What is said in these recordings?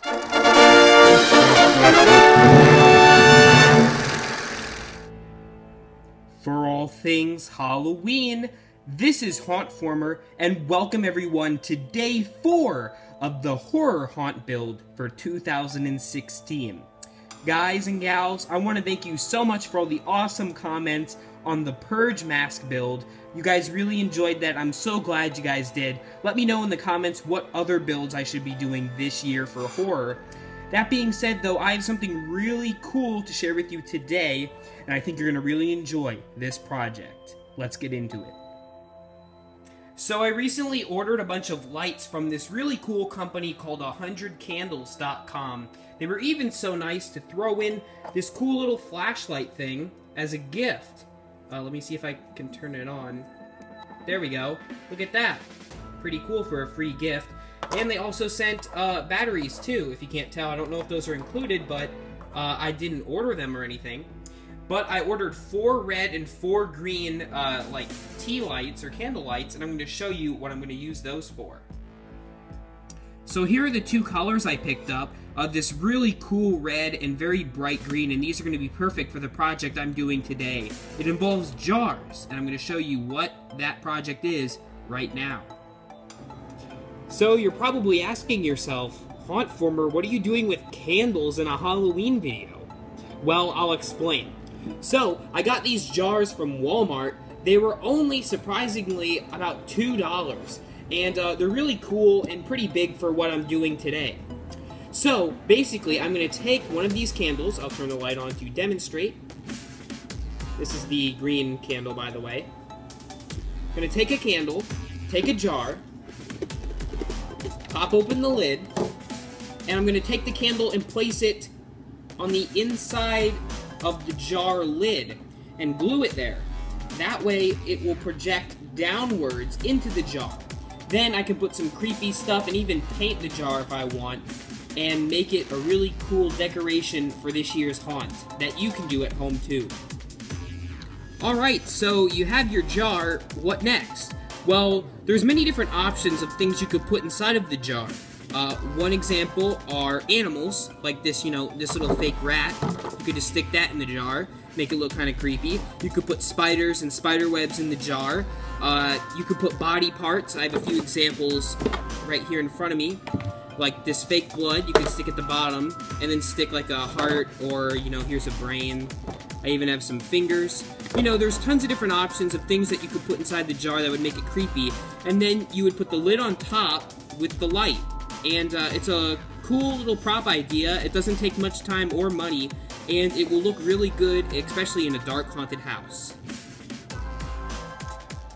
For all things Halloween, this is Hauntformer, and welcome everyone to day 4 of the horror haunt build for 2016. Guys and gals, I want to thank you so much for all the awesome comments on the Purge mask build. You guys really enjoyed that. I'm so glad you guys did. Let me know in the comments what other builds I should be doing this year for horror. That being said, though, I have something really cool to share with you today, and I think you're going to really enjoy this project. Let's get into it. So I recently ordered a bunch of lights from this really cool company called 100candles.com. They were even so nice to throw in this cool little flashlight thing as a gift. Let me see if I can turn it on. There we go. Look at that. Pretty cool for a free gift. And they also sent batteries too, if you can't tell. I don't know if those are included, but I didn't order them or anything. But I ordered 4 red and 4 green like tea lights or candle lights, and I'm going to show you what I'm going to use those for. So here are the 2 colors I picked up. This really cool red and very bright green, and these are going to be perfect for the project I'm doing today. It involves jars, and I'm going to show you what that project is right now. So you're probably asking yourself, Hauntformer, what are you doing with candles in a Halloween video? Well, I'll explain. So, I got these jars from Walmart. They were only, surprisingly, about $2. And they're really cool and pretty big for what I'm doing today. So, basically, I'm going to take one of these candles. I'll turn the light on to demonstrate. This is the green candle, by the way. I'm going to take a candle, take a jar, pop open the lid, and I'm going to take the candle and place it on the inside of the jar lid and glue it there. That way it will project downwards into the jar. Then I can put some creepy stuff and even paint the jar if I want and make it a really cool decoration for this year's haunt that you can do at home too. Alright, so you have your jar. What next? Well, there's many different options of things you could put inside of the jar. One example are animals, like this, this little fake rat. You could just stick that in the jar, make it look kind of creepy. You could put spiders and spider webs in the jar. You could put body parts. I have a few examples right here in front of me. Like this fake blood, you can stick at the bottom, and then stick like a heart, or, here's a brain. I even have some fingers. There's tons of different options of things that you could put inside the jar that would make it creepy. And then you would put the lid on top with the light. And it's a cool little prop idea. It doesn't take much time or money, and it will look really good, especially in a dark haunted house.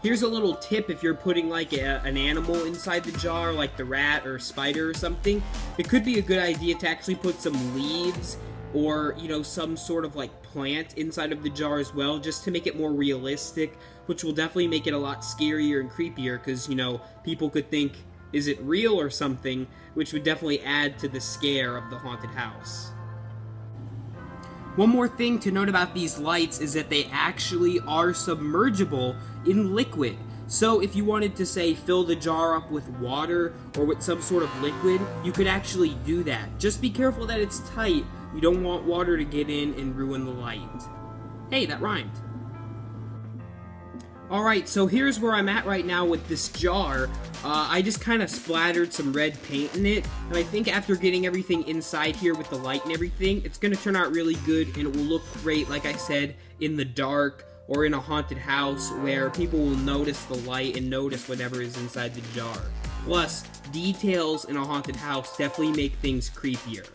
Here's a little tip if you're putting like an animal inside the jar, like the rat or spider or something. It could be a good idea to actually put some leaves or, some sort of like plant inside of the jar as well, just to make it more realistic, which will definitely make it a lot scarier and creepier, because, people could think, is it real or something, which would definitely add to the scare of the haunted house. One more thing to note about these lights is that they actually are submergible in liquid. So if you wanted to, say, fill the jar up with water or with some sort of liquid, you could actually do that. Just be careful that it's tight. You don't want water to get in and ruin the light. Hey, that rhymed. Alright, so here's where I'm at right now with this jar. I just kind of splattered some red paint in it, and I think after getting everything inside here with the light and everything, it's going to turn out really good, and it will look great, like I said, in the dark or in a haunted house where people will notice the light and notice whatever is inside the jar. Plus, details in a haunted house definitely make things creepier.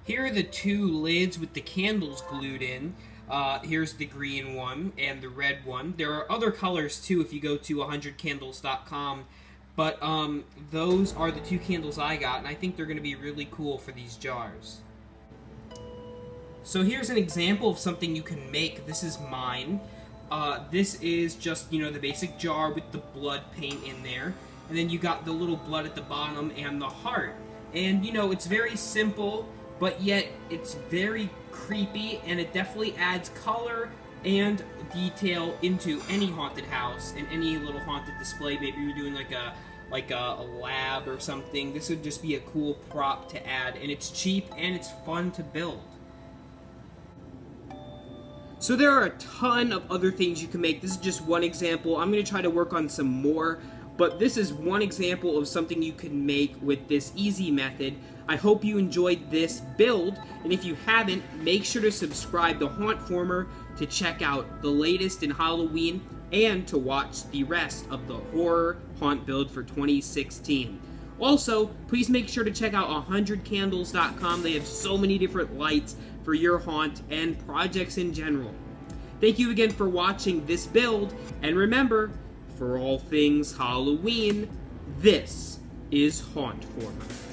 Here are the 2 lids with the candles glued in. Here's the green one and the red one. There are other colors too if you go to 100candles.com, but those are the 2 candles I got, and I think they're going to be really cool for these jars. So here's an example of something you can make. This is mine. This is just, the basic jar with the blood paint in there, and then you got the little blood at the bottom and the heart. And, it's very simple, but yet it's very creepy, and it definitely adds color and detail into any haunted house and any little haunted display. Maybe you're doing like a like a lab or something. This would just be a cool prop to add, and it's cheap and it's fun to build. So there are a ton of other things you can make. This is just one example. I'm going to try to work on some more, but this is one example of something you can make with this easy method. I hope you enjoyed this build, and if you haven't, make sure to subscribe to Hauntformer to check out the latest in Halloween and to watch the rest of the horror haunt build for 2016. Also, please make sure to check out 100candles.com. They have so many different lights for your haunt and projects in general. Thank you again for watching this build, and remember, for all things Halloween, this is Hauntformer.